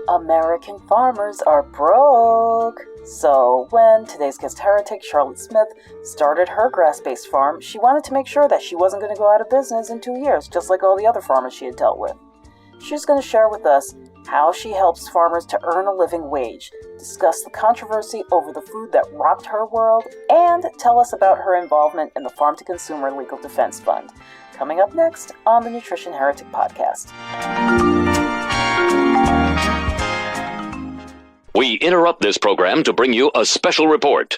American farmers are broke. So when today's guest heretic, Charlotte Smith, started her grass-based farm, she wanted to make sure that she wasn't going to go out of business in 2 years, just like all the other farmers she had dealt with. She's going to share with us how she helps farmers to earn a living wage, discuss the controversy over the food that rocked her world, and tell us about her involvement in the Farm to Consumer Legal Defense Fund. Coming up next on the Nutrition Heretic Podcast. We interrupt this program to bring you a special report.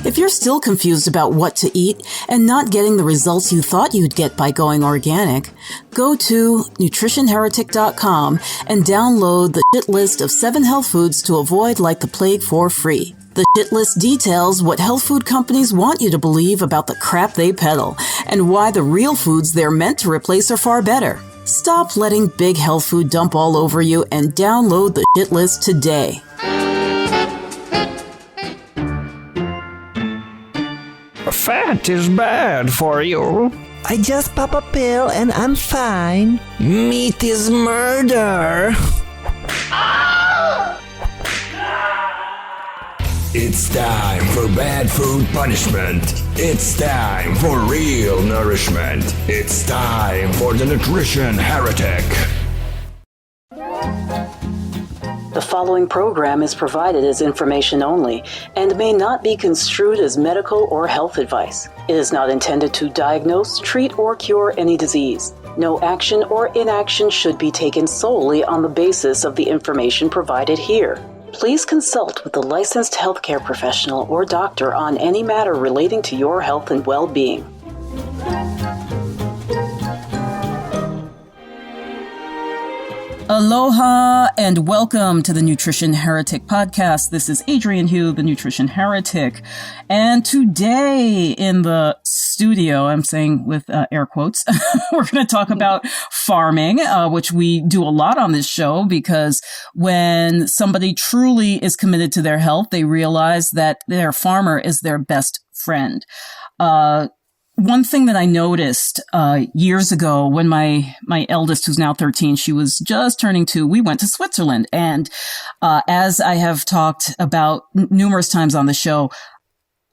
If you're still confused about what to eat and not getting the results you thought you'd get by going organic, go to nutritionheretic.com and download the shit list of 7 health foods to avoid like the plague for free. The shit list details what health food companies want you to believe about the crap they peddle and why the real foods they're meant to replace are far better. Stop letting big health food dump all over you and download the shit list today. Fat is bad for you. I just pop a pill and I'm fine. Meat is murder. It's time for bad food punishment. It's time for real nourishment. It's time for the Nutrition Heretic. The following program is provided as information only and may not be construed as medical or health advice. It is not intended to diagnose, treat, or cure any disease. No action or inaction should be taken solely on the basis of the information provided here. Please consult with a licensed healthcare professional or doctor on any matter relating to your health and well-being. Aloha and welcome to the Nutrition Heretic Podcast. This is Adrienne Hugh, the Nutrition Heretic. And today in the studio, I'm saying with air quotes, we're going to talk about farming, which we do a lot on this show because when somebody truly is committed to their health, they realize that their farmer is their best friend. One thing that I noticed years ago when my eldest, who's now 13, she was just turning 2, we went to Switzerland. And as I have talked about numerous times on the show,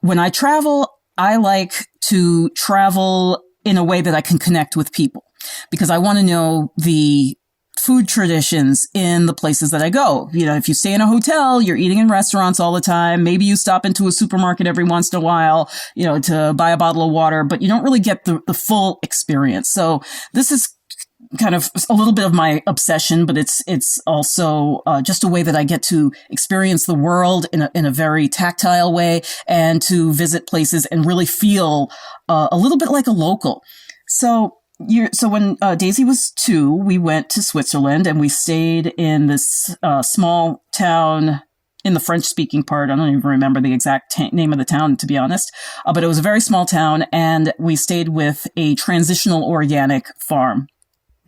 when I travel, I like to travel in a way that I can connect with people because I want to know the food traditions in the places that I go. You know, if you stay in a hotel, you're eating in restaurants all the time. Maybe you stop into a supermarket every once in a while, you know, to buy a bottle of water, but you don't really get the full experience. So this is kind of a little bit of my obsession, but it's also just a way that I get to experience the world in a very tactile way and to visit places and really feel a little bit like a local. So when Daisy was 2, we went to Switzerland and we stayed in this small town in the French-speaking part. I don't even remember the exact name of the town, to be honest. But it was a very small town, and we stayed with a transitional organic farm.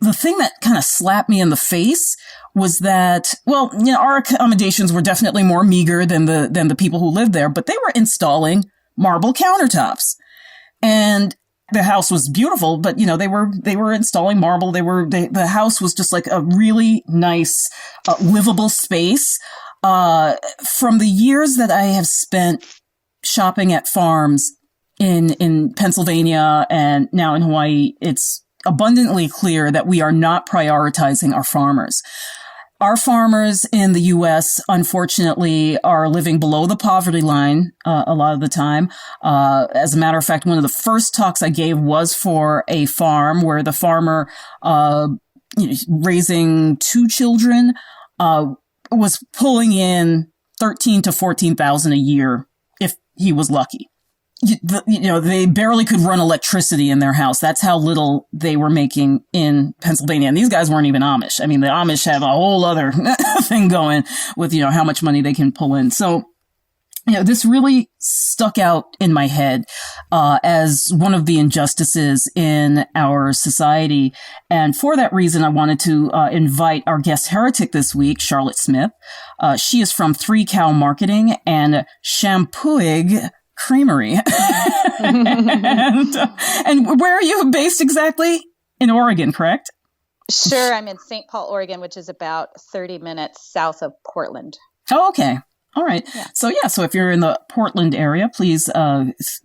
The thing that kind of slapped me in the face was that, well, you know, our accommodations were definitely more meager than the people who lived there, but they were installing marble countertops. And the house was beautiful, but you know, they were installing marble. The house was just like a really nice, livable space. From the years that I have spent shopping at farms in Pennsylvania and now in Hawaii, it's abundantly clear that we are not prioritizing our farmers. Our farmers in the U.S., unfortunately, are living below the poverty line a lot of the time. As a matter of fact, one of the first talks I gave was for a farm where the farmer, raising 2 children, was pulling in $13,000 to $14,000 a year if he was lucky. They barely could run electricity in their house. That's how little they were making in Pennsylvania. And these guys weren't even Amish. I mean, the Amish have a whole other thing going with, how much money they can pull in. So, this really stuck out in my head as one of the injustices in our society. And for that reason, I wanted to invite our guest heretic this week, Charlotte Smith. She is from 3 Cow Marketing and Champoeg Creamery. and where are you based exactly? In Oregon, correct? Sure. I'm in St. Paul, Oregon, which is about 30 minutes south of Portland. Oh, okay. All right. Yeah. So if you're in the Portland area, please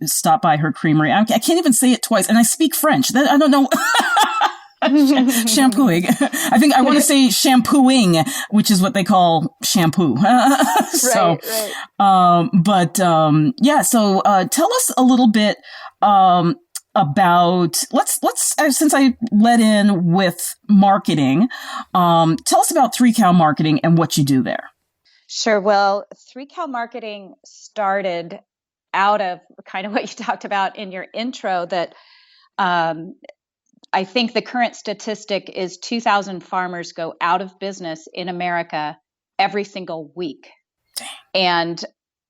stop by her creamery. I can't even say it twice, and I speak French. I don't know. Shampooing. I think I want to say shampooing, which is what they call shampoo. So, right. Yeah. So tell us a little bit about let's since I led in with marketing, tell us about 3 Cow Marketing and what you do there. Sure. Well, 3 Cow Marketing started out of kind of what you talked about in your intro, that I think the current statistic is 2,000 farmers go out of business in America every single week. Dang. And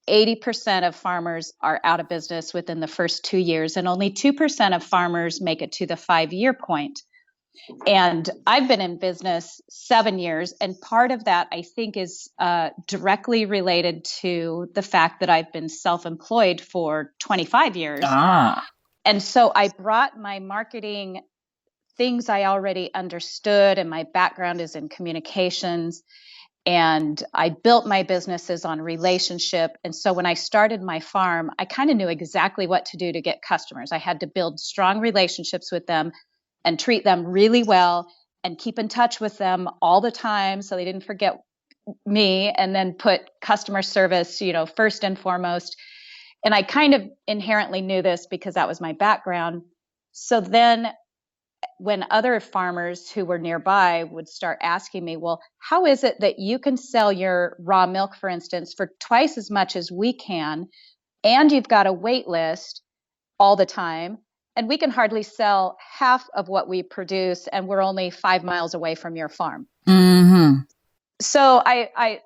80% of farmers are out of business within the first 2 years, and only 2% of farmers make it to the 5-year point. And I've been in business 7 years, and part of that, I think, is directly related to the fact that I've been self-employed for 25 years. And so I brought my marketing things I already understood, and my background is in communications, and I built my businesses on relationship. And so when I started my farm, I kind of knew exactly what to do to get customers. I had to build strong relationships with them and treat them really well and keep in touch with them all the time so they didn't forget me, and then put customer service, first and foremost. And I kind of inherently knew this because that was my background. So then when other farmers who were nearby would start asking me, well, how is it that you can sell your raw milk, for instance, for twice as much as we can, and you've got a wait list all the time, and we can hardly sell half of what we produce, and we're only 5 miles away from your farm? Mm-hmm. So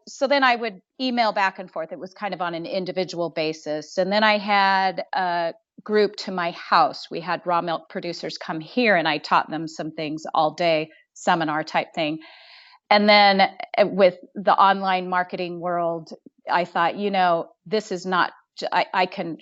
so then I would email back and forth. It was kind of on an individual basis. And then I had a group to my house. We had raw milk producers come here, and I taught them some things all day, seminar type thing. And then with the online marketing world, I thought, this is not, I can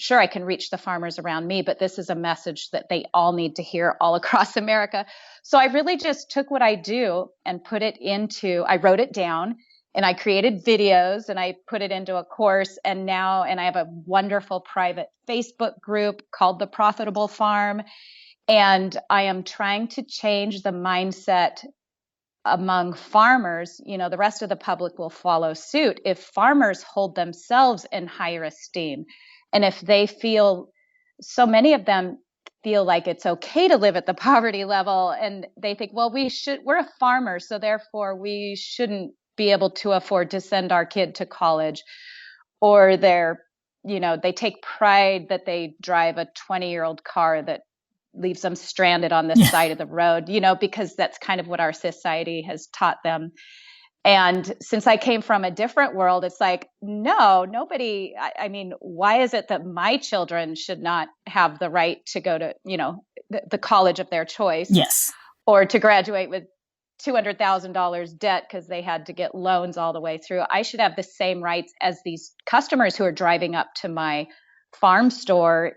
reach the farmers around me, but this is a message that they all need to hear all across America. So I really just took what I do and I wrote it down, and I created videos, and I put it into a course. And I have a wonderful private Facebook group called The Profitable Farm. And I am trying to change the mindset among farmers. The rest of the public will follow suit if farmers hold themselves in higher esteem. And if they feel, so many of them feel like it's okay to live at the poverty level, and they think, well, we're a farmer, so therefore we shouldn't be able to afford to send our kid to college. Or they take pride that they drive a 20-year-old car that leaves them stranded on the side of the road, because that's kind of what our society has taught them. And since I came from a different world, it's like, no, nobody, I mean, why is it that my children should not have the right to go to, the college of their choice? Yes. Or to graduate with $200,000 debt because they had to get loans all the way through. I should have the same rights as these customers who are driving up to my farm store,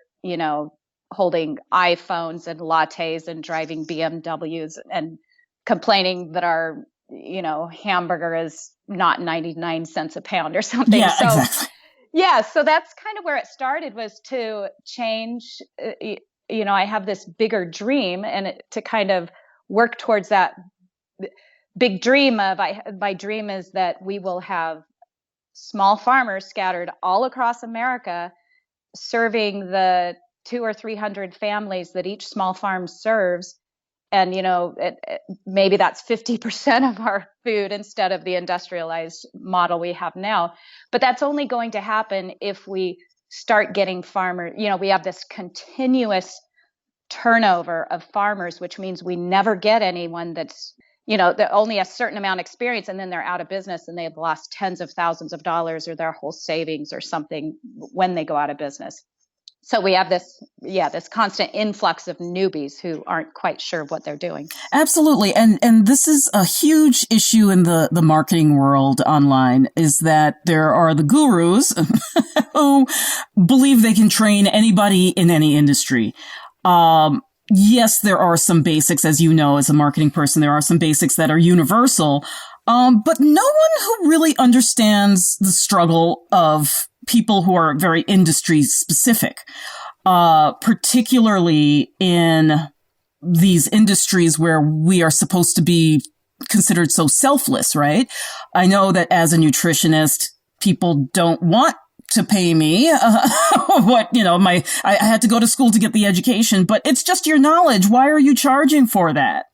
holding iPhones and lattes and driving BMWs and complaining that our, hamburger is not 99 cents a pound or something. Yeah, exactly. Yeah. So that's kind of where it started, was to change. I have this bigger dream, and to kind of work towards that big dream my dream is that we will have small farmers scattered all across America, serving the 200 or 300 families that each small farm serves. And, maybe that's 50% of our food instead of the industrialized model we have now. But that's only going to happen if we start getting farmers. We have this continuous turnover of farmers, which means we never get anyone that's, they're only a certain amount of experience, and then they're out of business and they've lost tens of thousands of dollars or their whole savings or something when they go out of business. So we have this constant influx of newbies who aren't quite sure what they're doing. Absolutely. And this is a huge issue in the marketing world online, is that there are the gurus who believe they can train anybody in any industry. yes, there are some basics, as you know, as a marketing person, there are some basics that are universal. But no one who really understands the struggle of people who are very industry specific, particularly in these industries where we are supposed to be considered so selfless, right? I know that as a nutritionist, people don't want to pay me I had to go to school to get the education, but it's just your knowledge. Why are you charging for that?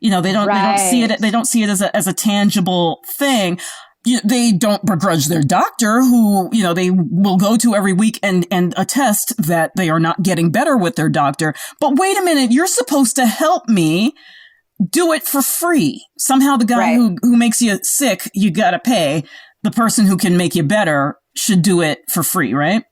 They don't see it. They don't see it as a tangible thing. They don't begrudge their doctor who, they will go to every week and attest that they are not getting better with their doctor. But wait a minute, you're supposed to help me do it for free. Somehow the guy who makes you sick, you gotta pay. The person who can make you better should do it for free, right?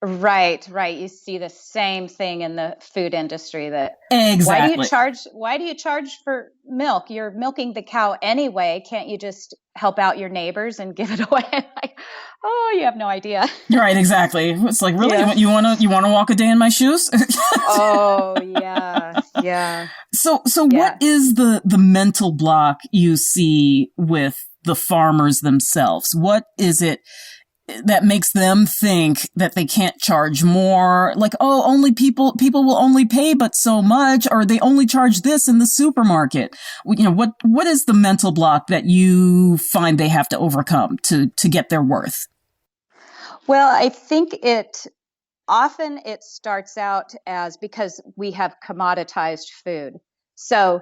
Right. You see the same thing in the food industry that exactly. Why do you charge for milk? You're milking the cow anyway. Can't you just help out your neighbors and give it away? Like, oh, you have no idea. Right, exactly. It's like, really? Yeah. You want to walk a day in my shoes? Oh, yeah. Yeah. So what is the mental block you see with the farmers themselves? What is it that makes them think that they can't charge more? Like, oh, only people will only pay but so much, or they only charge this in the supermarket. What is the mental block that you find they have to overcome to get their worth? Well, I think it starts out as because we have commoditized food. So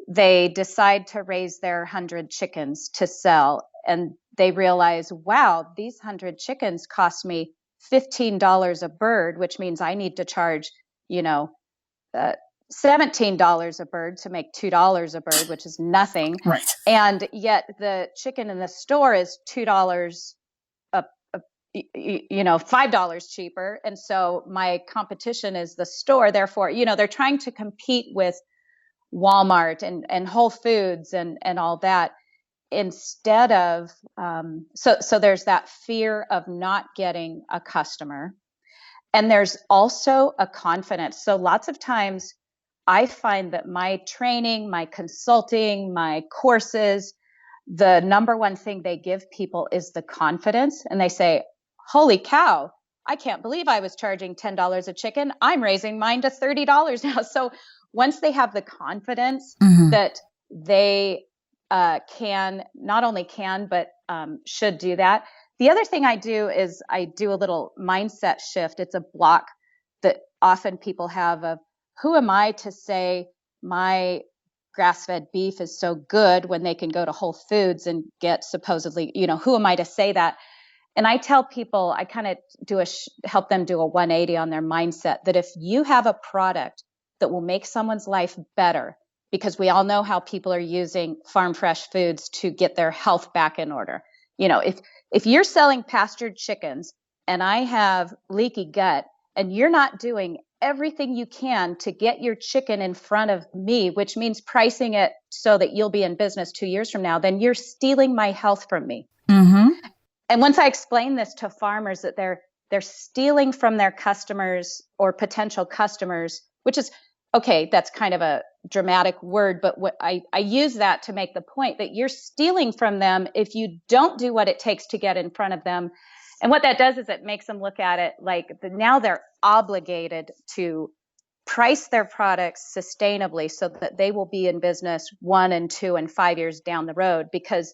they decide to raise their 100 chickens to sell, and they realize, wow, these 100 chickens cost me $15 a bird, which means I need to charge, $17 a bird to make $2 a bird, which is nothing. Right. And yet the chicken in the store is $2 $5 cheaper. And so my competition is the store. Therefore, they're trying to compete with Walmart and Whole Foods and all that, instead of, so there's that fear of not getting a customer. And there's also a confidence. So lots of times I find that my training, my consulting, my courses, the number one thing they give people is the confidence. And they say, holy cow, I can't believe I was charging $10 a chicken. I'm raising mine to $30 now. So once they have the confidence that they not only can, but should do that. The other thing I do is I do a little mindset shift. It's a block that often people have of, who am I to say my grass-fed beef is so good when they can go to Whole Foods and get supposedly, who am I to say that? And I tell people, I kind of help them do a 180 on their mindset, that if you have a product that will make someone's life better, because we all know how people are using farm fresh foods to get their health back in order. If you're selling pastured chickens and I have leaky gut and you're not doing everything you can to get your chicken in front of me, which means pricing it so that you'll be in business 2 years from now, then you're stealing my health from me. Mm-hmm. And once I explain this to farmers, that they're stealing from their customers or potential customers, which is, okay, that's kind of a dramatic word, but what I use that to make the point that you're stealing from them if you don't do what it takes to get in front of them. And what that does is it makes them look at it like now they're obligated to price their products sustainably so that they will be in business 1 and 2 and 5 years down the road, because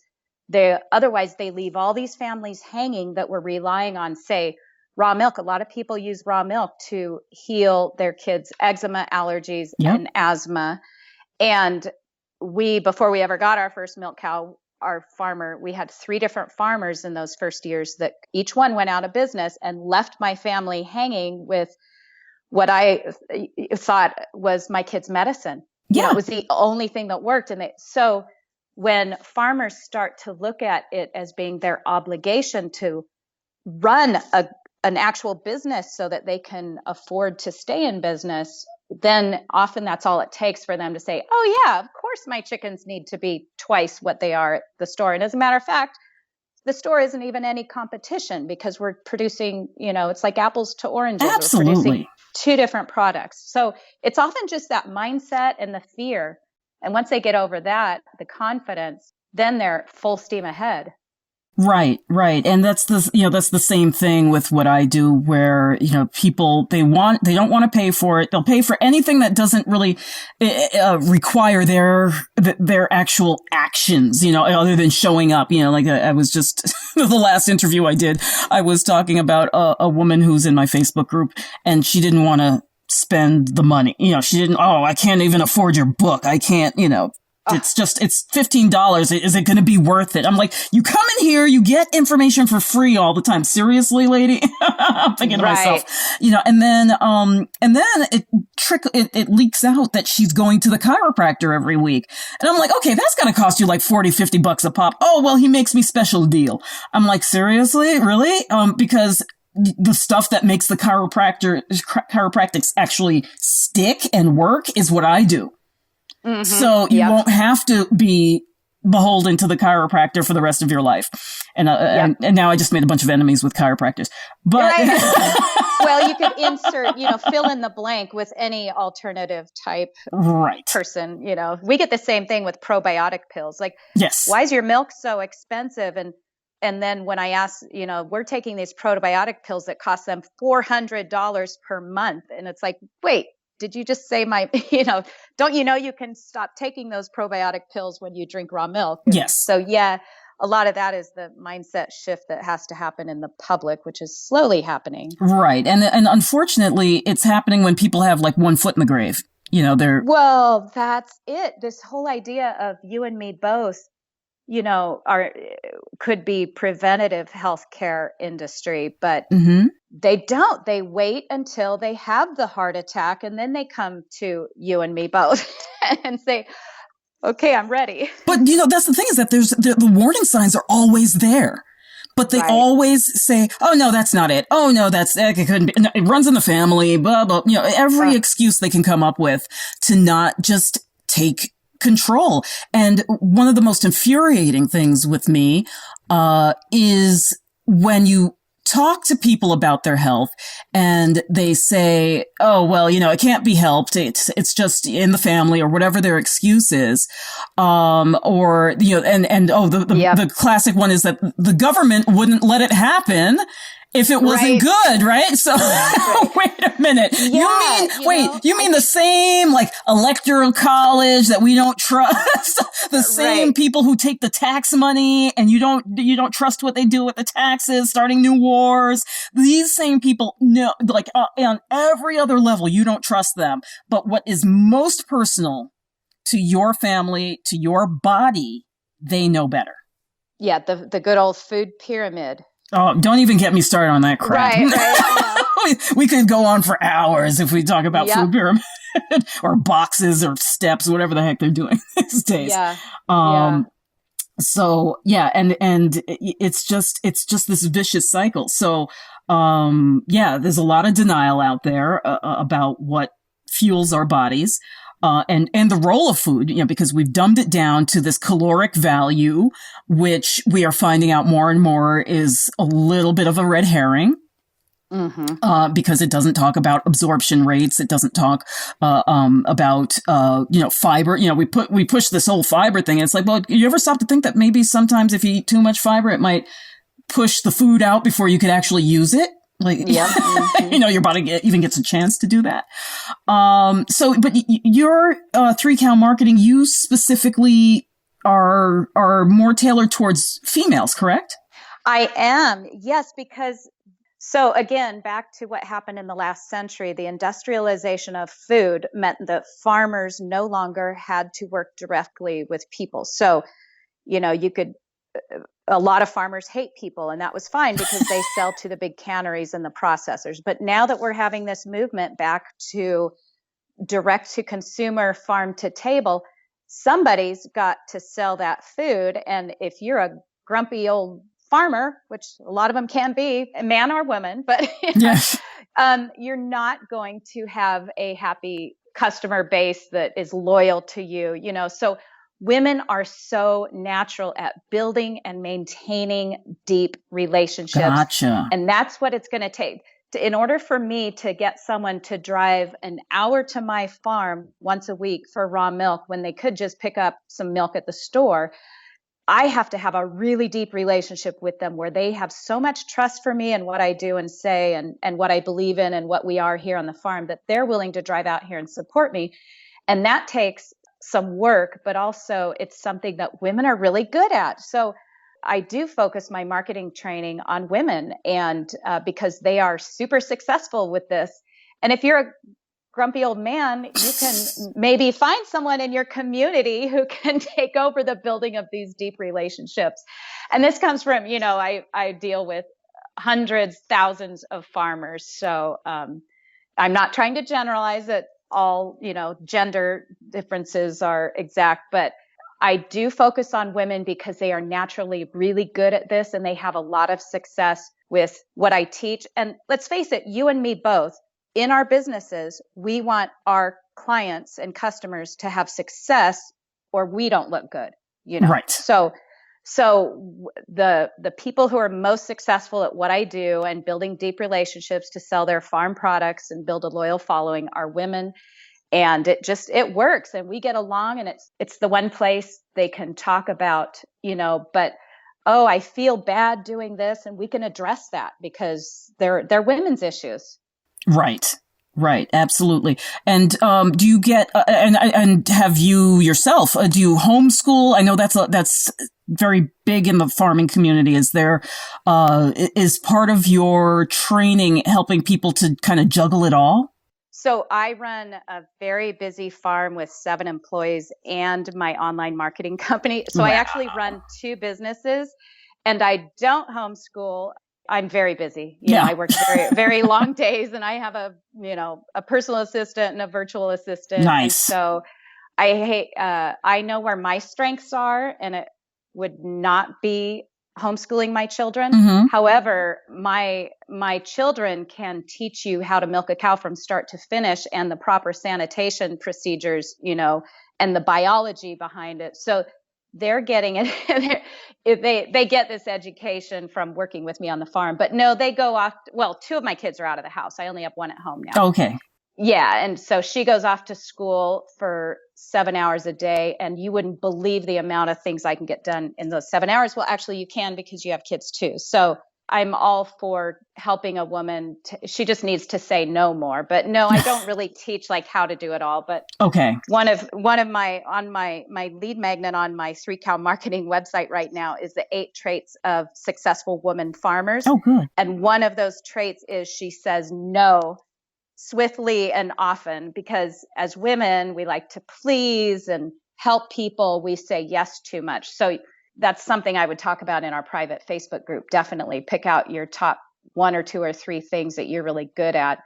otherwise they leave all these families hanging that were relying on, say, raw milk. A lot of people use raw milk to heal their kids' eczema, allergies, and asthma. And before we ever got our first milk cow, our farmer, we had 3 different farmers in those first years that each one went out of business and left my family hanging with what I thought was my kids' medicine. Yeah. It was the only thing that worked. And so when farmers start to look at it as being their obligation to run an actual business so that they can afford to stay in business, then often that's all it takes for them to say, oh yeah, of course my chickens need to be twice what they are at the store. And as a matter of fact, the store isn't even any competition because we're producing, it's like apples to oranges. Absolutely. We're producing two different products. So it's often just that mindset and the fear. And once they get over that, the confidence, then they're full steam ahead. Right. And that's the same thing with what I do where, people, they don't want to pay for it. They'll pay for anything that doesn't really require their actual actions, other than showing up, like I was just, the last interview I did, I was talking about a woman who's in my Facebook group and she didn't want to spend the money. She didn't, I can't even afford your book. I can't, it's $15. Is it going to be worth it? I'm like, you come in here, you get information for free all the time. Seriously, lady? I'm thinking to myself, and then it leaks out that she's going to the chiropractor every week. And I'm like, okay, that's going to cost you like $40-$50 a pop. Oh, well, he makes me special deal. I'm like, seriously? Really? Because the stuff that makes the chiropractics actually stick and work is what I do. Mm-hmm. So you won't have to be beholden to the chiropractor for the rest of your life. And now I just made a bunch of enemies with chiropractors. But well, you could insert, fill in the blank with any alternative type person. We get the same thing with probiotic pills. Like, yes, why is your milk so expensive? And then when I ask, we're taking these probiotic pills that cost them $400 per month, and it's like, wait. Did you just say don't you can stop taking those probiotic pills when you drink raw milk? Yes. So a lot of that is the mindset shift that has to happen in the public, which is slowly happening. Right. And unfortunately, it's happening when people have like one foot in the grave. Well, that's it. This whole idea of you and me both, could be preventative healthcare industry, but they don't. They wait until they have the heart attack, and then they come to you and me both and say, okay, I'm ready. But, that's the thing is that the warning signs are always there. But they always say, oh, no, that's not it. Oh, no, it couldn't be. No, it runs in the family, blah, blah. Every excuse they can come up with to not just take control. And one of the most infuriating things with me is when you talk to people about their health and they say, oh, well, it can't be helped. It's just in the family or whatever their excuse is. The classic one is that the government wouldn't let it happen if it wasn't good, right? So wait a minute. You mean the same like electoral college that we don't trust? The same people who take the tax money and you don't trust what they do with the taxes, starting new wars. These same people, no, like on every other level, you don't trust them. But what is most personal to your family, to your body, they know better. Yeah, the good old food pyramid. Oh, don't even get me started on that crap. Right. We could go on for hours if we talk about food pyramid or boxes or steps, whatever the heck they're doing these days. So and it's just this vicious cycle. So there's a lot of denial out there about what fuels our bodies. And the role of food, because we've dumbed it down to this caloric value, which we are finding out more and more is a little bit of a red herring. Because it doesn't talk about absorption rates. It doesn't talk about fiber. We push this whole fiber thing. And it's like, well, you ever stop to think that maybe sometimes if you eat too much fiber, it might push the food out before you could actually use it? Like, your body even gets a chance to do that. But your 3Cal Marketing, you specifically are more tailored towards females, correct? I am, yes, because so again, back to what happened in the last century, the industrialization of food meant that farmers no longer had to work directly with people. So, a lot of farmers hate people, and that was fine because they sell to the big canneries and the processors. But now that we're having this movement back to direct to consumer, farm to table, somebody's got to sell that food. And if you're a grumpy old farmer, which a lot of them can be, man or woman, but you're not going to have a happy customer base that is loyal to you. So women are so natural at building and maintaining deep relationships. Gotcha. And that's what it's going to take. In order for me to get someone to drive an hour to my farm once a week for raw milk when they could just pick up some milk at the store, I have to have a really deep relationship with them where they have so much trust for me and what I do and say and what I believe in and what we are here on the farm that they're willing to drive out here and support me. And that takes some work, but also it's something that women are really good at. So I do focus my marketing training on women and because they are super successful with this. And if you're a grumpy old man, you can maybe find someone in your community who can take over the building of these deep relationships. And this comes from, I deal with hundreds, thousands of farmers. So I'm not trying to generalize it. All, gender differences are exact, but I do focus on women because they are naturally really good at this and they have a lot of success with what I teach. And let's face it, you and me both, in our businesses, we want our clients and customers to have success or we don't look good, Right. So the people who are most successful at what I do and building deep relationships to sell their farm products and build a loyal following are women. And it works and we get along and it's the one place they can talk about, but, oh, I feel bad doing this and we can address that because they're women's issues. Right. Right. Absolutely. And do you get and have you yourself? Do you homeschool? I know that's very big in the farming community. Is there is part of your training helping people to kind of juggle it all? So I run a very busy farm with 7 employees and my online marketing company. So Wow. I actually run 2 businesses and I don't homeschool. I'm very busy. I work very, very long days and I have a personal assistant and a virtual assistant. Nice. And so I know where my strengths are and it would not be homeschooling my children. Mm-hmm. However, my children can teach you how to milk a cow from start to finish and the proper sanitation procedures, and the biology behind it. So they're getting it. They get this education from working with me on the farm. But no, they go off. Well, 2 of my kids are out of the house. I only have 1 at home now. Okay. Yeah. And so she goes off to school for 7 hours a day. And you wouldn't believe the amount of things I can get done in those 7 hours. Well, actually, you can because you have kids too. So I'm all for helping a woman. She just needs to say no more. But no, I don't really teach like how to do it all. But okay, one of my lead magnet on my 3 Cow marketing website right now is the 8 traits of successful women farmers. Oh, good. And one of those traits is she says no swiftly and often, because as women, we like to please and help people. We say yes too much. So that's something I would talk about in our private Facebook group. Definitely pick out your top 1 or 2 or 3 things that you're really good at,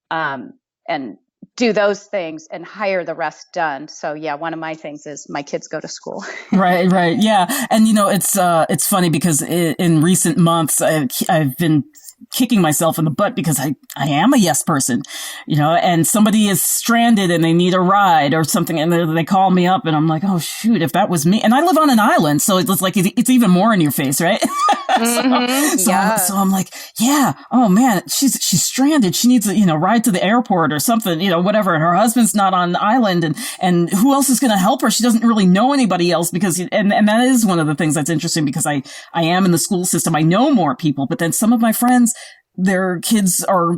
and do those things and hire the rest done. So yeah, one of my things is my kids go to school. Right. Yeah. And it's funny because in recent months, I've been kicking myself in the butt because I am a yes person, and somebody is stranded and they need a ride or something. And they call me up and I'm like, oh shoot, if that was me. And I live on an island. So it's like, it's even more in your face. Right. So I'm like, yeah, oh man, she's stranded. She needs a, ride to the airport or something, whatever. And her husband's not on the island and who else is going to help her? She doesn't really know anybody else because, and that is one of the things that's interesting because I am in the school system. I know more people, but then some of my friends, their kids are,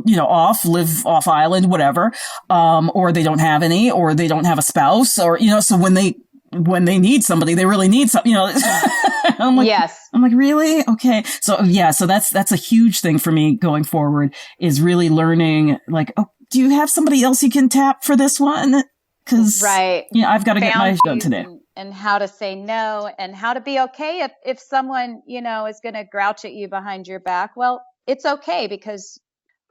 live off island, whatever, or they don't have any, or they don't have a spouse, or, so when they need somebody, they really need something, I'm like, yes. I'm like, really? Okay. So yeah, so that's a huge thing for me going forward is really learning like, oh, do you have somebody else you can tap for this one? Cause right. I've got to get my done today. And how to say no and how to be okay if someone, is going to grouch at you behind your back. Well, it's okay because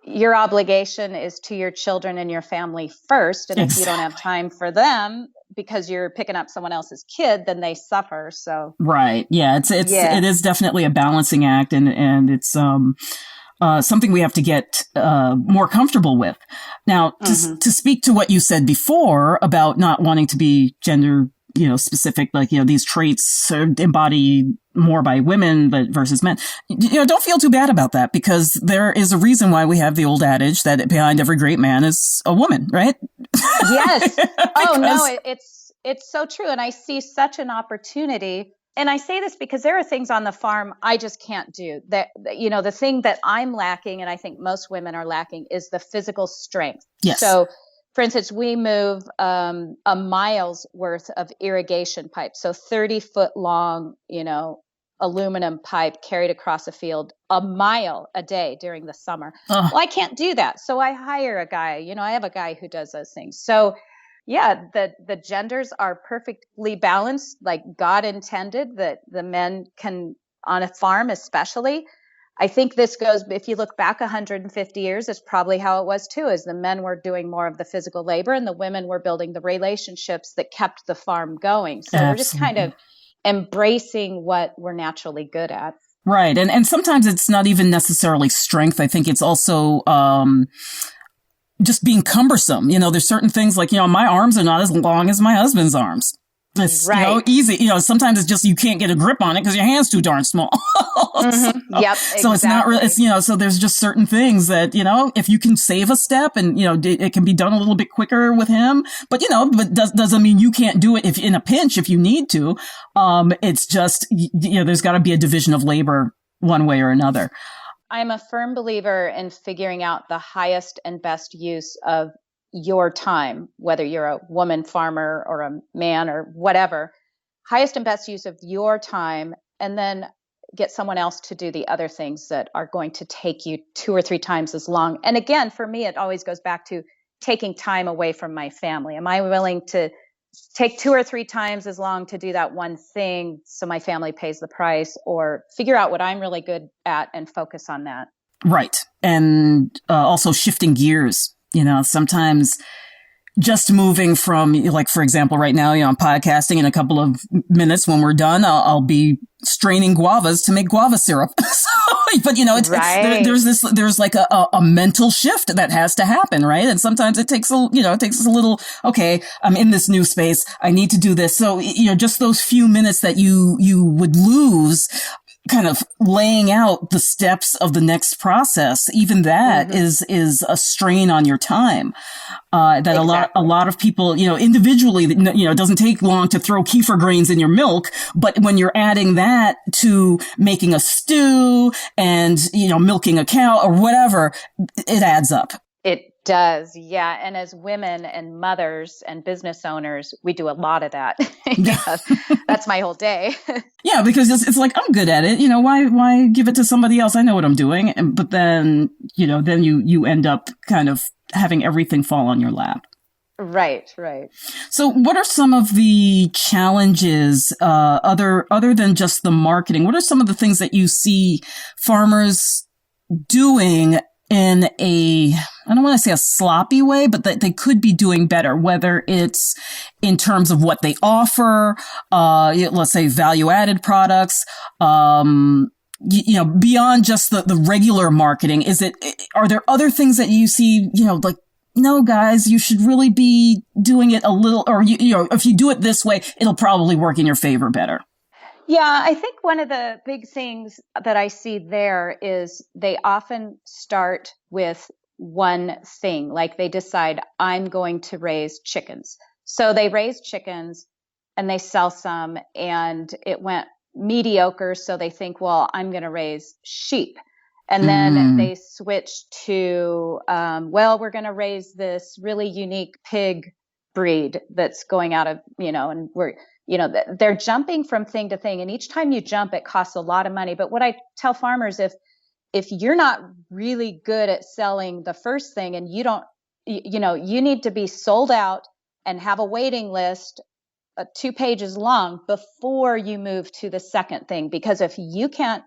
your obligation is to your children and your family first. And if you don't have time for them because you're picking up someone else's kid, then they suffer. So right. Yeah. It is definitely a balancing act and it's something we have to get more comfortable with. Now, to speak to what you said before about not wanting to be gender specific, like, these traits are embodied more by women but versus men. Don't feel too bad about that, because there is a reason why we have the old adage that behind every great man is a woman, right? Yes. Oh, no, it's so true. And I see such an opportunity. And I say this because there are things on the farm I just can't do. That, the thing that I'm lacking, and I think most women are lacking, is the physical strength. Yes. So, for instance, we move a mile's worth of irrigation pipe. So 30-foot long, aluminum pipe carried across a field a mile a day during the summer. Well, I can't do that. So I hire a guy. I have a guy who does those things. So yeah, the genders are perfectly balanced, like God intended, that the men can, on a farm especially. I think this goes, if you look back 150 years, it's probably how it was too, is the men were doing more of the physical labor and the women were building the relationships that kept the farm going. So We're just kind of embracing what we're naturally good at. Right. And sometimes it's not even necessarily strength. I think it's also, just being cumbersome. There's certain things like, my arms are not as long as my husband's arms. It's right. Easy. Sometimes it's just you can't get a grip on it because your hand's too darn small. Mm-hmm. Yep. So it's not really. It's so there's just certain things that if you can save a step and it can be done a little bit quicker with him. But but doesn't mean you can't do it if in a pinch if you need to. It's just there's got to be a division of labor one way or another. I'm a firm believer in figuring out the highest and best use of your time, whether you're a woman farmer or a man or whatever, highest and best use of your time, and then get someone else to do the other things that are going to take you 2 or 3 times as long. And again, for me, it always goes back to taking time away from my family. Am I willing to take 2 or 3 times as long to do that one thing so my family pays the price, or figure out what I'm really good at and focus on that? Right. And also shifting gears. Sometimes just moving from, like, for example, right now, I'm podcasting. In a couple of minutes when we're done, I'll be straining guavas to make guava syrup. But right. there's like a mental shift that has to happen, right? And sometimes it takes us a little, okay, I'm in this new space. I need to do this. So, just those few minutes that you would lose kind of laying out the steps of the next process, even that is a strain on your time. That a lot of people, individually, it doesn't take long to throw kefir grains in your milk, but when you're adding that to making a stew and, milking a cow or whatever, it adds up. It does. Yeah. And as women and mothers and business owners, we do a lot of that. That's my whole day. Yeah, because it's like, I'm good at it. Why give it to somebody else? I know what I'm doing. But then, then you end up kind of having everything fall on your lap. Right. So what are some of the challenges, other than just the marketing? What are some of the things that you see farmers doing in I don't want to say a sloppy way, but that they could be doing better, whether it's in terms of what they offer, let's say value-added products, beyond just the regular marketing? Are there other things that you see, like, no, guys, you should really be doing it a little, or, if you do it this way, it'll probably work in your favor better? Yeah, I think one of the big things that I see there is they often start with one thing. Like they decide, I'm going to raise chickens. So they raise chickens and they sell some and it went mediocre. So they think, well, I'm going to raise sheep. And then they switch to, we're going to raise this really unique pig breed that's going out of, and they're jumping from thing to thing. And each time you jump, it costs a lot of money. But what I tell farmers, if you're not really good at selling the first thing and you don't, you need to be sold out and have a waiting list 2 pages long before you move to the second thing. Because if you can't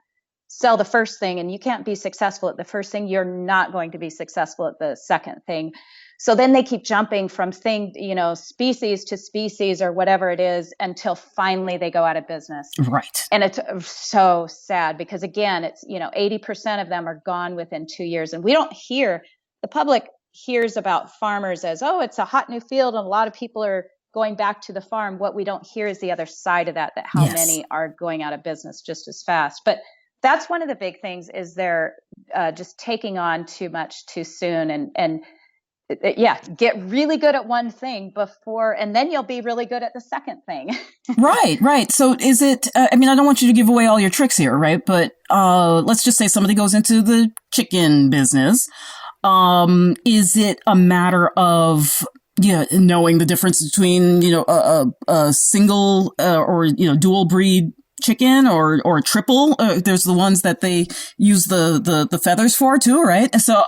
sell the first thing and you can't be successful at the first thing, you're not going to be successful at the second thing. So then they keep jumping from species to species or whatever it is until finally they go out of business. Right. And it's so sad because again, it's, 80% of them are gone within 2 years. And the public hears about farmers as, oh, it's a hot new field and a lot of people are going back to the farm, what we don't hear is the other side of that how Yes. many are going out of business just as fast. But that's one of the big things, is they're just taking on too much too soon, and get really good at one thing before, and then you'll be really good at the second thing. Right. So is it, I mean, I don't want you to give away all your tricks here, right? But let's just say somebody goes into the chicken business. Is it a matter of, knowing the difference between, a single or, dual breed chicken or a triple? There's the ones that they use the feathers for too, right? So,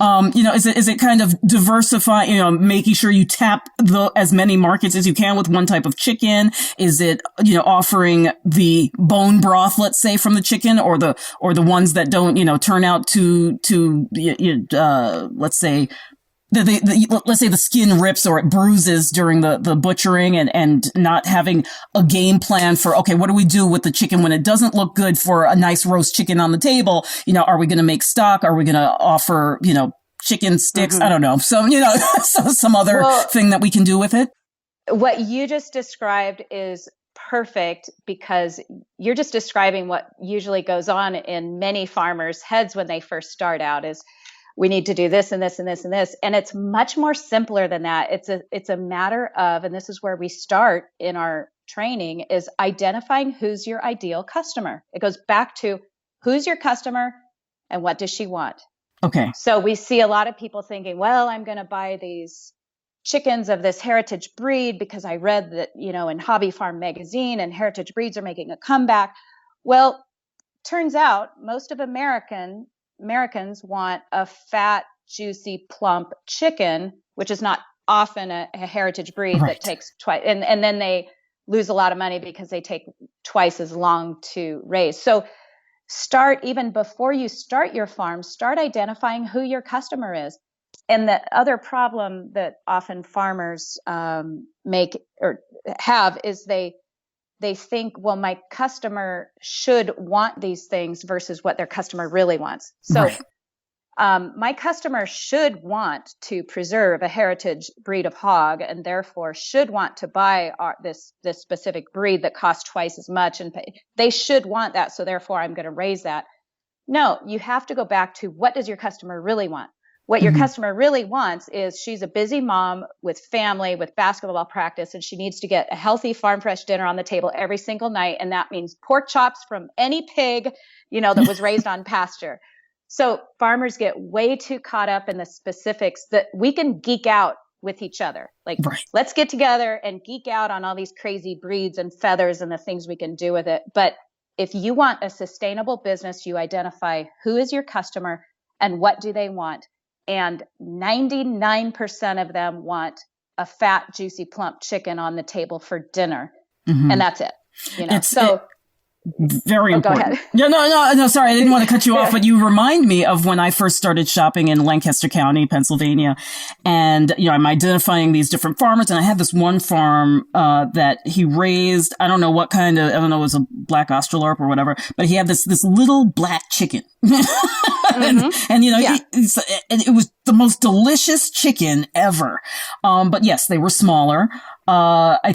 is it kind of diversifying, making sure you tap as many markets as you can with one type of chicken? Is it, offering the bone broth, let's say, from the chicken, or the ones that don't, turn out to let's say, let's say the skin rips or it bruises during the butchering, and not having a game plan for, okay, what do we do with the chicken when it doesn't look good for a nice roast chicken on the table? Are we going to make stock? Are we going to offer, chicken sticks? I don't know. So, some other thing that we can do with it. What you just described is perfect, because you're just describing what usually goes on in many farmers' heads when they first start out, is we need to do this and this and this and this. And it's much more simpler than that. It's a matter of, and this is where we start in our training, is identifying who's your ideal customer. It goes back to who's your customer and what does she want? Okay. So we see a lot of people thinking, well, I'm going to buy these chickens of this heritage breed because I read that, in Hobby Farm magazine, and heritage breeds are making a comeback. Well, turns out most of Americans want a fat, juicy, plump chicken, which is not often a heritage breed that takes twice. And then they lose a lot of money because they take twice as long to raise. So start, even before you start your farm, start identifying who your customer is. And the other problem that often farmers make or have is they think, well, my customer should want these things versus what their customer really wants. So my customer should want to preserve a heritage breed of hog, and therefore should want to buy this specific breed that costs twice as much, and they should want that. So therefore I'm going to raise that. No, you have to go back to, what does your customer really want? What your customer really wants is, she's a busy mom with family, with basketball practice, and she needs to get a healthy farm fresh dinner on the table every single night. And that means pork chops from any pig, that was raised on pasture. So farmers get way too caught up in the specifics that we can geek out with each other. Like, let's get together and geek out on all these crazy breeds and feathers and the things we can do with it. But if you want a sustainable business, you identify who is your customer and what do they want. And 99% of them want a fat, juicy, plump chicken on the table for dinner. And that's it. Very important. Go ahead. No, sorry. I didn't want to cut you off, but you remind me of when I first started shopping in Lancaster County, Pennsylvania. And, I'm identifying these different farmers. And I had this one farm, that he raised, I don't know what kind of, I don't know, it was a black Australorp or whatever, but he had this little black chicken. And it was the most delicious chicken ever. But yes, they were smaller. I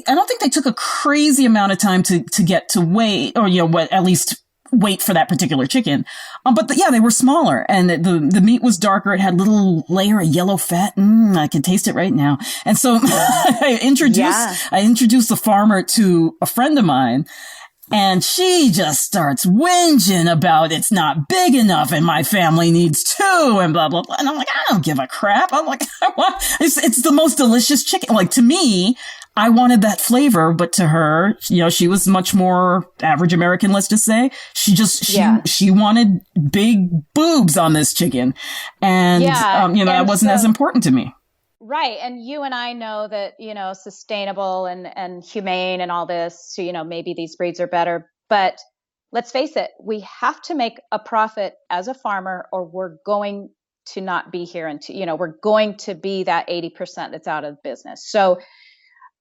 don't think they took a crazy amount of time to get to weight, or, at least wait for that particular chicken. But they were smaller, and the meat was darker. It had a little layer of yellow fat. I can taste it right now. And so I introduced the farmer to a friend of mine. And she just starts whinging about it's not big enough and my family needs two and blah, blah, blah. And I'm like, I don't give a crap. I'm like, it's the most delicious chicken. Like, to me, I wanted that flavor, but to her, she was much more average American, let's just say. She wanted big boobs on this chicken. And, that wasn't as important to me. Right. And you and I know that, sustainable and humane and all this, so, maybe these breeds are better. But let's face it, we have to make a profit as a farmer, or we're going to not be here. And, we're going to be that 80% that's out of business. So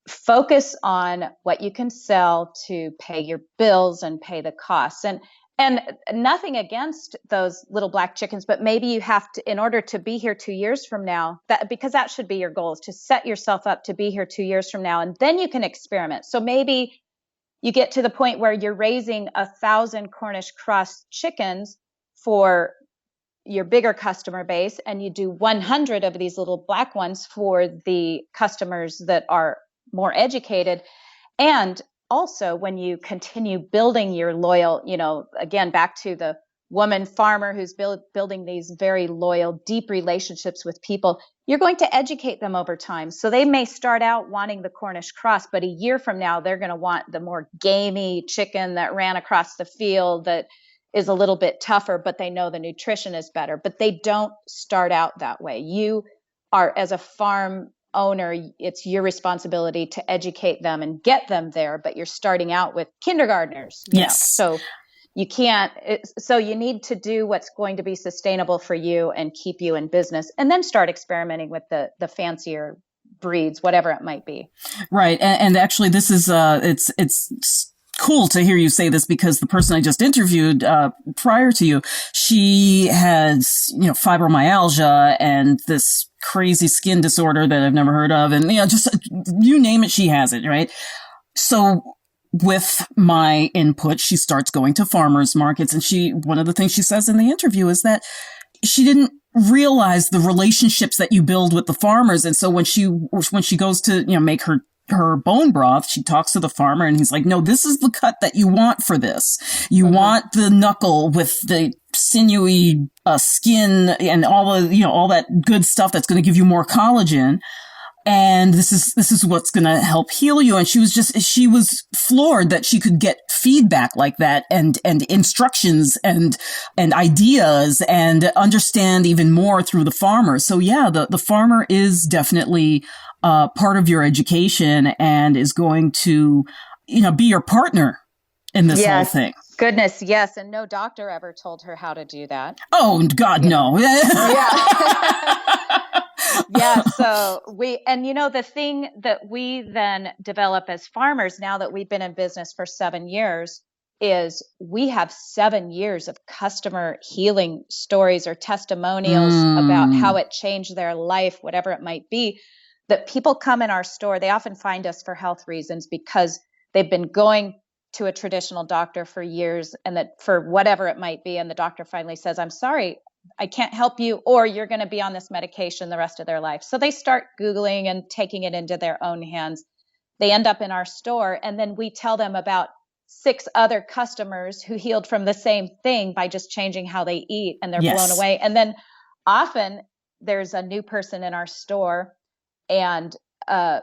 focus on what you can sell to pay your bills and pay the costs. And And nothing against those little black chickens, but maybe you have to, in order to be here 2 years from now, because that should be your goal, is to set yourself up to be here 2 years from now, and then you can experiment. So maybe you get to the point where you're raising 1,000 Cornish cross chickens for your bigger customer base, and you do 100 of these little black ones for the customers that are more educated. And also, when you continue building your loyal, again, back to the woman farmer who's building these very loyal, deep relationships with people, you're going to educate them over time. So they may start out wanting the Cornish cross, but a year from now, they're going to want the more gamey chicken that ran across the field that is a little bit tougher, but they know the nutrition is better. But they don't start out that way. You are, as a farm owner, it's your responsibility to educate them and get them there, but you're starting out with kindergartners. Yes. So you can't, so you need to do what's going to be sustainable for you and keep you in business, and then start experimenting with the fancier breeds, whatever it might be. Right. And actually this is, it's cool to hear you say this, because the person I just interviewed, prior to you, she has, fibromyalgia and this crazy skin disorder that I've never heard of. And, just you name it, she has it. Right. So with my input, she starts going to farmers markets, and one of the things she says in the interview is that she didn't realize the relationships that you build with the farmers. And so when she goes to, make her bone broth, she talks to the farmer, and he's like, no, this is the cut that you want for this. You want the knuckle with the sinewy skin and all that good stuff that's going to give you more collagen. And this is what's going to help heal you. And she was floored that she could get feedback like that, and instructions and ideas, and understand even more through the farmer. So yeah, the farmer is definitely part of your education, and is going to, be your partner in this whole thing. Goodness, yes. And no doctor ever told her how to do that. Oh, God, no. Yeah. Yeah. So the thing that we then develop as farmers, now that we've been in business for 7 years, is we have 7 years of customer healing stories or testimonials about how it changed their life, whatever it might be, that people come in our store. They often find us for health reasons because they've been going to a traditional doctor for years, and that for whatever it might be. And the doctor finally says, I'm sorry, I can't help you, or you're going to be on this medication the rest of their life. So they start Googling and taking it into their own hands. They end up in our store, and then we tell them about 6 other customers who healed from the same thing by just changing how they eat, and they're blown away. And then often there's a new person in our store, and a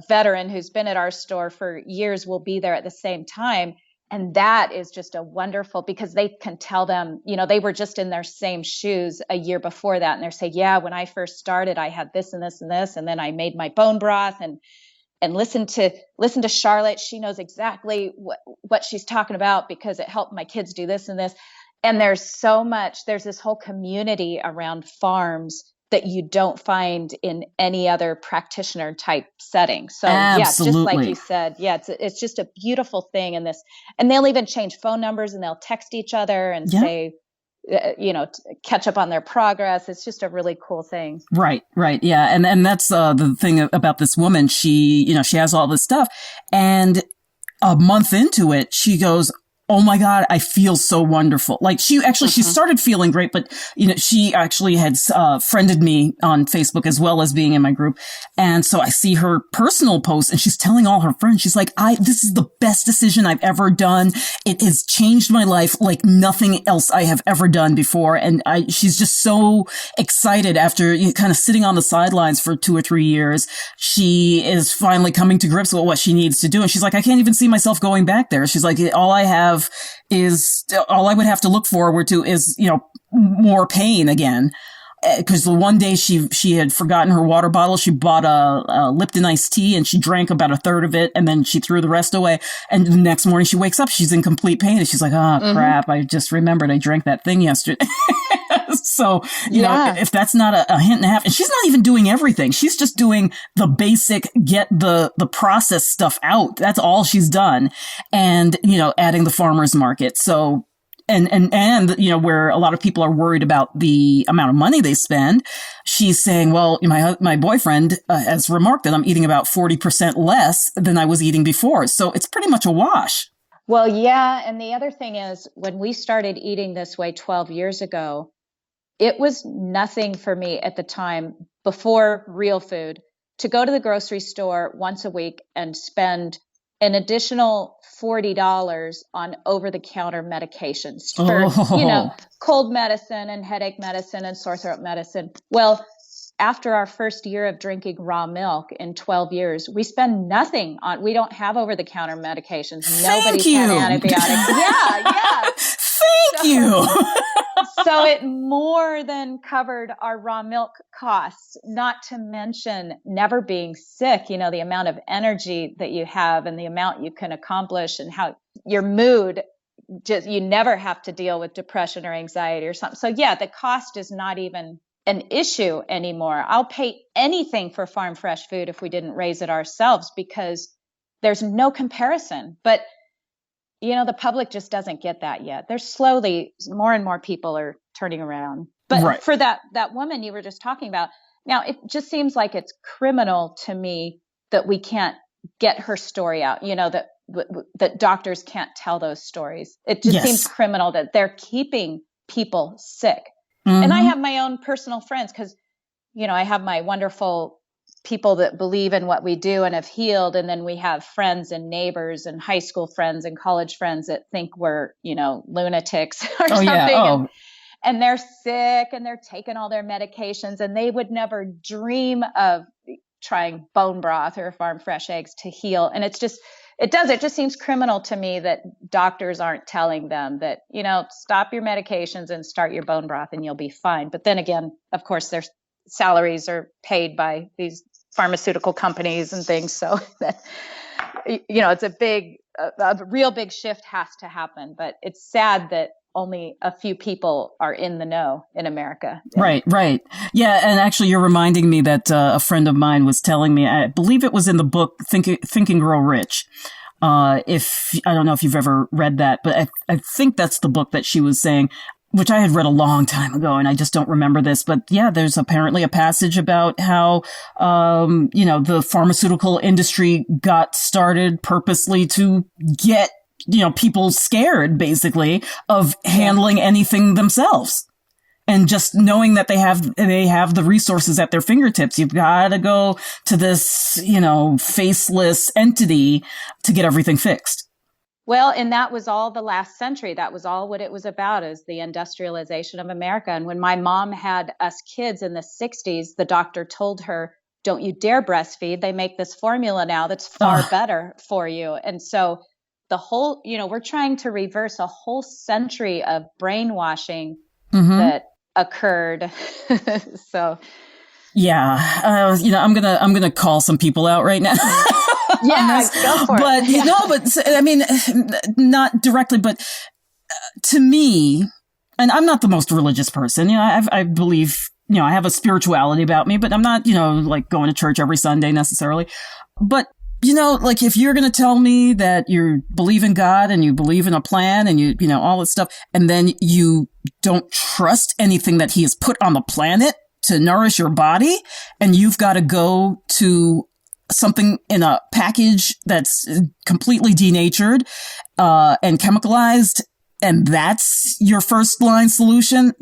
veteran who's been at our store for years will be there at the same time. And that is just a wonderful, because they can tell them, they were just in their same shoes a year before that. And they're saying, yeah, when I first started, I had this and this and this. And then I made my bone broth and listen to Charlotte. She knows exactly what she's talking about, because it helped my kids do this and this. And there's this whole community around farms that you don't find in any other practitioner type setting. So Absolutely. Just like you said, it's just a beautiful thing. And they'll even change phone numbers, and they'll text each other and say, catch up on their progress. It's just a really cool thing. Right. Yeah. And that's the thing about this woman. She has all this stuff, and a month into it, she goes, oh my God, I feel so wonderful. Like she started feeling great, but she actually had friended me on Facebook as well as being in my group. And so I see her personal post, and she's telling all her friends, she's like, this is the best decision I've ever done. It has changed my life like nothing else I have ever done before. And she's just so excited after kind of sitting on the sidelines for 2 or 3 years. She is finally coming to grips with what she needs to do. And she's like, I can't even see myself going back there. She's like, all I would have to look forward to is, more pain again. Because the one day she had forgotten her water bottle. She bought a Lipton iced tea, and she drank about a third of it, and then she threw the rest away. And the next morning she wakes up, she's in complete pain, and she's like, oh crap, I just remembered I drank that thing yesterday. So, you know, if that's not a hint and a half, and she's not even doing everything. She's just doing the basic, get the process stuff out. That's all she's done. And, you know, adding the farmer's market. So, and, you know, where a lot of people are worried about the amount of money they spend, she's saying, well, my boyfriend has remarked that I'm eating about 40% less than I was eating before. So it's pretty much a wash. Well, yeah. And the other thing is, when we started eating this way 12 years ago, it was nothing for me at the time, before Real Food, to go to the grocery store once a week and spend an additional $40 on over-the-counter medications for, you know, cold medicine and headache medicine and sore throat medicine. Well, after our first year of drinking raw milk in 12 years, we spend nothing on, we don't have over-the-counter medications. Nobody's had antibiotics. Yeah. Thank you. So it more than covered our raw milk costs, not to mention never being sick, you know, the amount of energy that you have and the amount you can accomplish and how your mood, just, you never have to deal with depression or anxiety or something. So yeah, the cost is not even an issue anymore. I'll pay anything for farm fresh food if we didn't raise it ourselves, because there's no comparison. But you know, the public just doesn't get that yet. There's slowly, more and more people are turning around. But for that woman you were just talking about, now it just seems like it's criminal to me that we can't get her story out, you know, that doctors can't tell those stories. It just seems criminal that they're keeping people sick. Mm-hmm. And I have my own personal friends, because, you know, I have my wonderful people that believe in what we do and have healed. And then we have friends and neighbors and high school friends and college friends that think we're, you know, lunatics or something. Yeah. And they're sick and they're taking all their medications, and they would never dream of trying bone broth or farm fresh eggs to heal. And it just seems criminal to me that doctors aren't telling them that, you know, stop your medications and start your bone broth and you'll be fine. But then again, of course, their salaries are paid by these pharmaceutical companies and things. So that, you know, it's a real big shift has to happen, but it's sad that only a few people are in the know in America. Right. Yeah. And actually you're reminding me that a friend of mine was telling me, I believe it was in the book, Think and Grow Rich. I don't know if you've ever read that, but I think that's the book that she was saying, which I had read a long time ago, and I just don't remember this. But yeah, there's apparently a passage about how, you know, the pharmaceutical industry got started purposely to get, you know, people scared, basically, of handling anything themselves. And just knowing that they have the resources at their fingertips. You've got to go to this, you know, faceless entity to get everything fixed. Well, and that was all the last century. That was all what it was about, is the industrialization of America. And when my mom had us kids in the 60s, the doctor told her, don't you dare breastfeed. They make this formula now that's far better for you. And so the whole, you know, we're trying to reverse a whole century of brainwashing that occurred. So. Yeah. You know, I'm going to call some people out right now. Yeah, go for but, it. No, but I mean, not directly, but to me, and I'm not the most religious person, you know, I believe, you know, I have a spirituality about me, but I'm not, you know, like going to church every Sunday necessarily. But, you know, like if you're going to tell me that you believe in God and you believe in a plan and you know, all this stuff, and then you don't trust anything that he has put on the planet to nourish your body, and you've got to go to something in a package that's completely denatured and chemicalized, and that's your first line solution,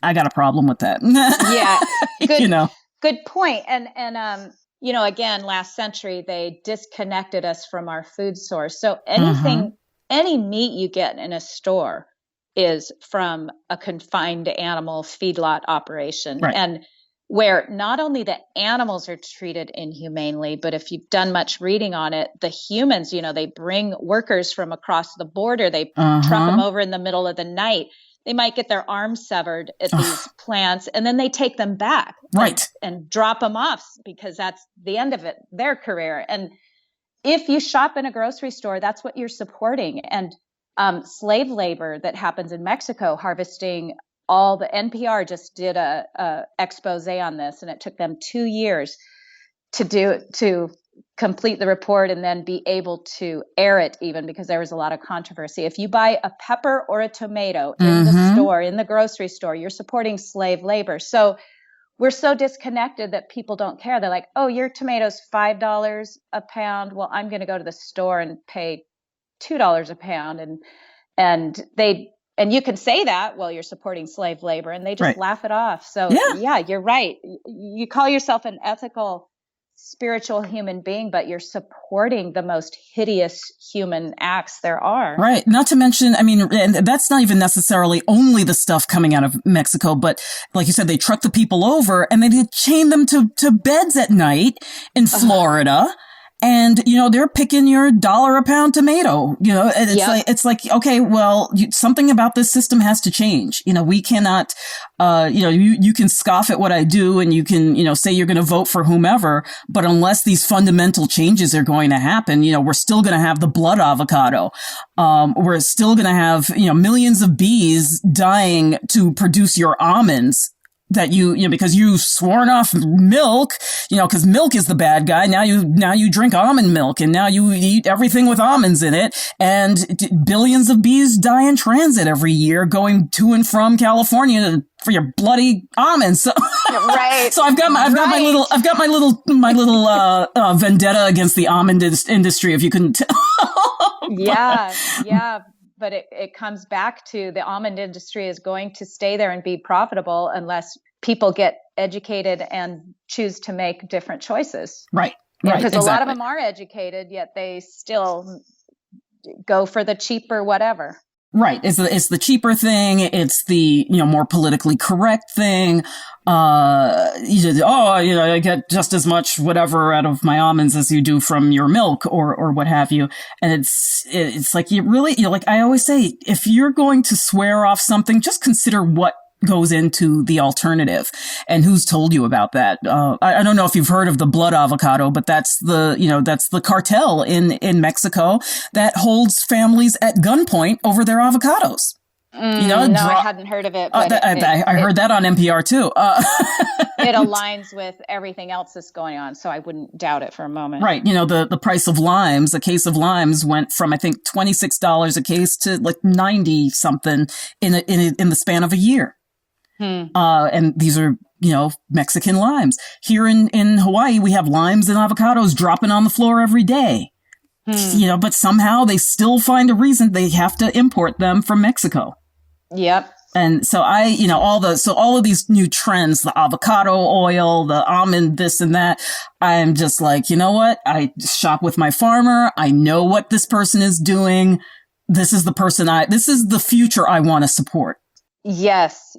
I got a problem with that. Yeah, good, you know, good point. And you know, again, last century they disconnected us from our food source. So anything, any meat you get in a store is from a confined animal feedlot operation, and where not only the animals are treated inhumanely, but if you've done much reading on it, the humans, you know, they bring workers from across the border, they truck them over in the middle of the night. They might get their arms severed at these plants, and then they take them back and drop them off, because that's the end of it, their career. And if you shop in a grocery store, that's what you're supporting. And slave labor that happens in Mexico, harvesting all the NPR just did a expose on this, and it took them 2 years to complete the report and then be able to air it, even because there was a lot of controversy. If you buy a pepper or a tomato in the store, in the grocery store, you're supporting slave labor. So we're so disconnected that people don't care. They're like, oh, your tomato's $5 a pound. Well, I'm going to go to the store and pay $2 a pound. And you can say that, well, you're supporting slave labor, and they just laugh it off. So yeah, you're right. You call yourself an ethical, spiritual human being, but you're supporting the most hideous human acts there are. Right. Not to mention, I mean, and that's not even necessarily only the stuff coming out of Mexico, but like you said, they truck the people over and they chain them to beds at night in Florida. And, they're picking your $1 a pound tomato, and it's like, okay, well, something about this system has to change. We cannot, you can scoff at what I do and you can, say you're going to vote for whomever, but unless these fundamental changes are going to happen, we're still going to have the blood avocado. We're still going to have, millions of bees dying to produce your almonds. That because you sworn off milk, because milk is the bad guy. Now you drink almond milk and now you eat everything with almonds in it. And billions of bees die in transit every year going to and from California for your bloody almonds. So, right. So I've got my little vendetta against the almond industry, if you couldn't tell. Yeah. But it comes back to the almond industry is going to stay there and be profitable unless people get educated and choose to make different choices. Right. Because a lot of them are educated, yet they still go for the cheaper whatever. Right. It's the cheaper thing. It's the, more politically correct thing. I get just as much whatever out of my almonds as you do from your milk or what have you. And it's like, I always say, if you're going to swear off something, just consider what goes into the alternative and who's told you about that. I don't know if you've heard of the blood avocado, but that's the cartel in Mexico that holds families at gunpoint over their avocados. I hadn't heard of it. But I heard that on NPR too. It aligns with everything else that's going on, so I wouldn't doubt it for a moment. Right. The price of limes, a case of limes went from, I think, $26 a case to like 90 something in the span of a year. And these are, Mexican limes. Here in Hawaii, we have limes and avocados dropping on the floor every day. But somehow they still find a reason they have to import them from Mexico. Yep. And so all of these new trends, the avocado oil, the almond, this and that, I'm just like, you know what? I shop with my farmer. I know what this person is doing. This is the future I want to support. Yes.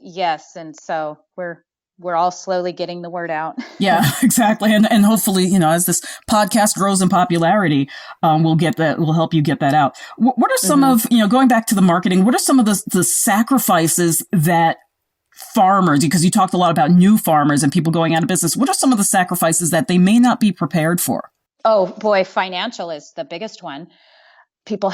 And so we're all slowly getting the word out. Yeah, exactly. And hopefully, as this podcast grows in popularity, we'll help you get that out. What are some of, going back to the marketing, what are some of the sacrifices that farmers, because you talked a lot about new farmers and people going out of business, what are some of the sacrifices that they may not be prepared for? Oh boy, financial is the biggest one. People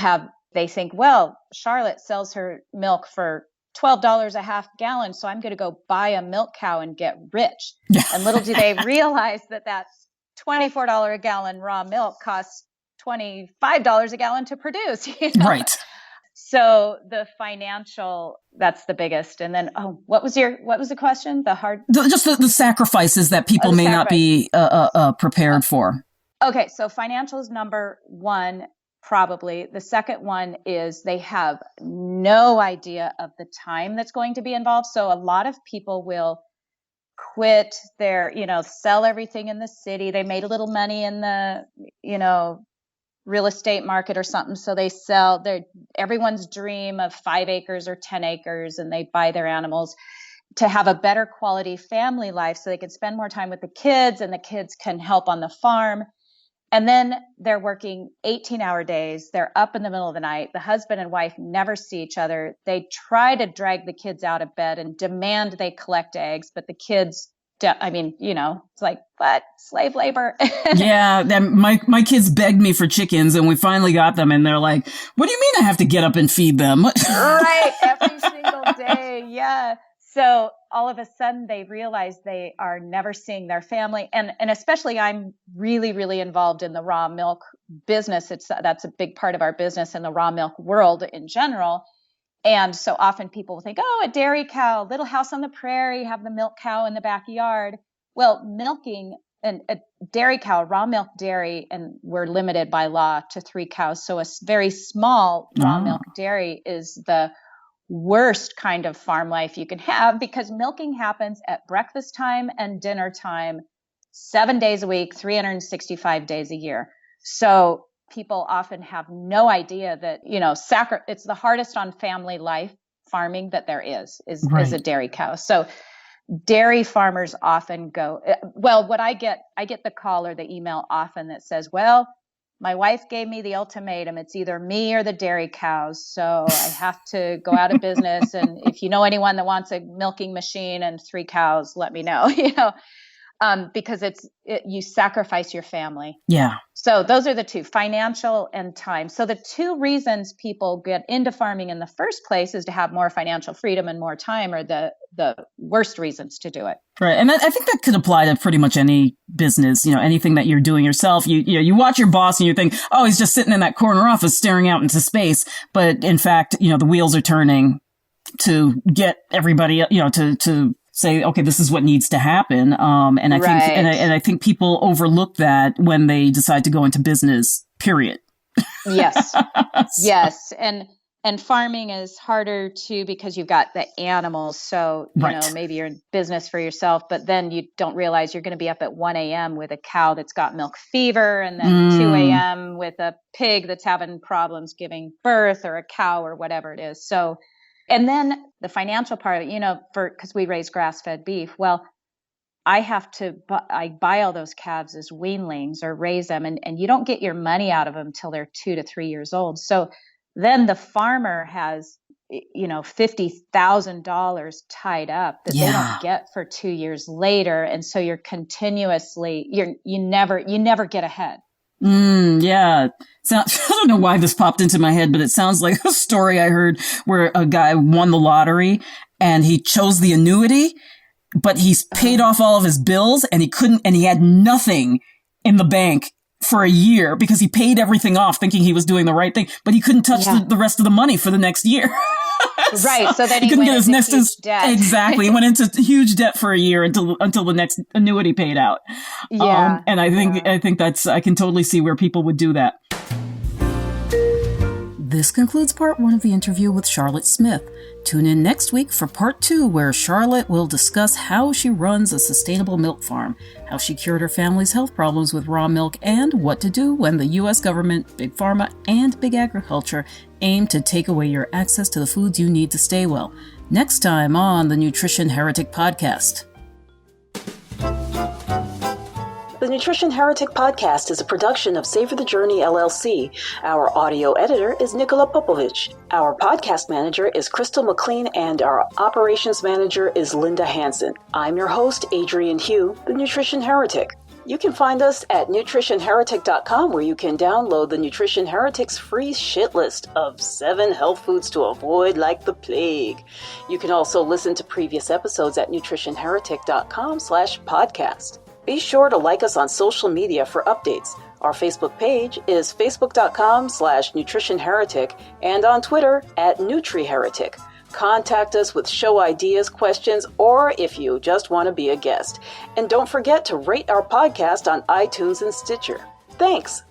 they think, well, Charlotte sells her milk for $12 a half gallon, so I'm going to go buy a milk cow and get rich. Yeah. And little do they realize that's $24 a gallon raw milk costs $25 a gallon to produce. Right. So the financial, that's the biggest. And then, what was the question? Just the sacrifices that people may not be prepared for. Okay. So financial is number one. Probably. The second one is they have no idea of the time that's going to be involved. So a lot of people will quit their, sell everything in the city. They made a little money in the, real estate market or something. So they sell everyone's dream of 5 acres or 10 acres, and they buy their animals to have a better quality family life so they can spend more time with the kids and the kids can help on the farm. And then they're working 18-hour days. They're up in the middle of the night. The husband and wife never see each other. They try to drag the kids out of bed and demand they collect eggs, but the kids, it's like, what? Slave labor. Yeah. My kids begged me for chickens and we finally got them. And they're like, what do you mean I have to get up and feed them? Right. Every single day. Yeah. So all of a sudden they realize they are never seeing their family. And especially I'm really, really involved in the raw milk business. That's a big part of our business in the raw milk world in general. And so often people will think, oh, a dairy cow, little house on the prairie, have the milk cow in the backyard. Well, milking a dairy cow, raw milk dairy, and we're limited by law to 3 cows. So a very small raw milk dairy is the worst kind of farm life you can have, because milking happens at breakfast time and dinner time, 7 days a week, 365 days a year. So people often have no idea that, it's the hardest on family life farming that there is a dairy cow. So dairy farmers often go, what I get the call or the email often that says, well, my wife gave me the ultimatum. It's either me or the dairy cows. So I have to go out of business. And if you know anyone that wants a milking machine and 3 cows, let me know, because you sacrifice your family. Yeah. So those are the two, financial and time. So the 2 reasons people get into farming in the first place is to have more financial freedom and more time, are the worst reasons to do it. Right. And I think that could apply to pretty much any business, anything that you're doing yourself. You watch your boss and you think, oh, he's just sitting in that corner office staring out into space. But in fact, the wheels are turning to get everybody, to say, okay, this is what needs to happen. And I think, and I think people overlook that when they decide to go into business, period. Yes. Yes. And farming is harder too, because you've got the animals. So, maybe you're in business for yourself, but then you don't realize you're going to be up at 1 a.m. with a cow that's got milk fever, and then 2 a.m. with a pig that's having problems giving birth, or a cow, or whatever it is. So, and then the financial part of it, because we raise grass-fed beef. Well, I buy all those calves as weanlings or raise them, and you don't get your money out of them till they're 2 to 3 years old. So then the farmer has, $50,000 tied up that they don't get for 2 years later. And so you're continuously, you never get ahead. Yeah. So, I don't know why this popped into my head, but it sounds like a story I heard where a guy won the lottery and he chose the annuity, but he's paid off all of his bills and he had nothing in the bank for a year because he paid everything off thinking he was doing the right thing, but he couldn't touch the rest of the money for the next year. Right. So then he couldn't went get his into huge debt. Exactly. He went into huge debt for a year until the next annuity paid out. Yeah. And I think I can totally see where people would do that. This concludes part 1 of the interview with Charlotte Smith. Tune in next week for part 2, where Charlotte will discuss how she runs a sustainable milk farm, how she cured her family's health problems with raw milk, and what to do when the U.S. government, Big Pharma, and Big Agriculture aim to take away your access to the foods you need to stay well. Next time on the Nutrition Heretic Podcast. The Nutrition Heretic Podcast is a production of Savor the Journey, LLC. Our audio editor is Nikola Popovich. Our podcast manager is Crystal McLean, and our operations manager is Linda Hansen. I'm your host, Adrian Hugh, the Nutrition Heretic. You can find us at nutritionheretic.com, where you can download the Nutrition Heretic's free shit list of 7 health foods to avoid like the plague. You can also listen to previous episodes at nutritionheretic.com/podcast. Be sure to like us on social media for updates. Our Facebook page is facebook.com/nutritionheretic and on Twitter @NutriHeretic. Contact us with show ideas, questions, or if you just want to be a guest. And don't forget to rate our podcast on iTunes and Stitcher. Thanks.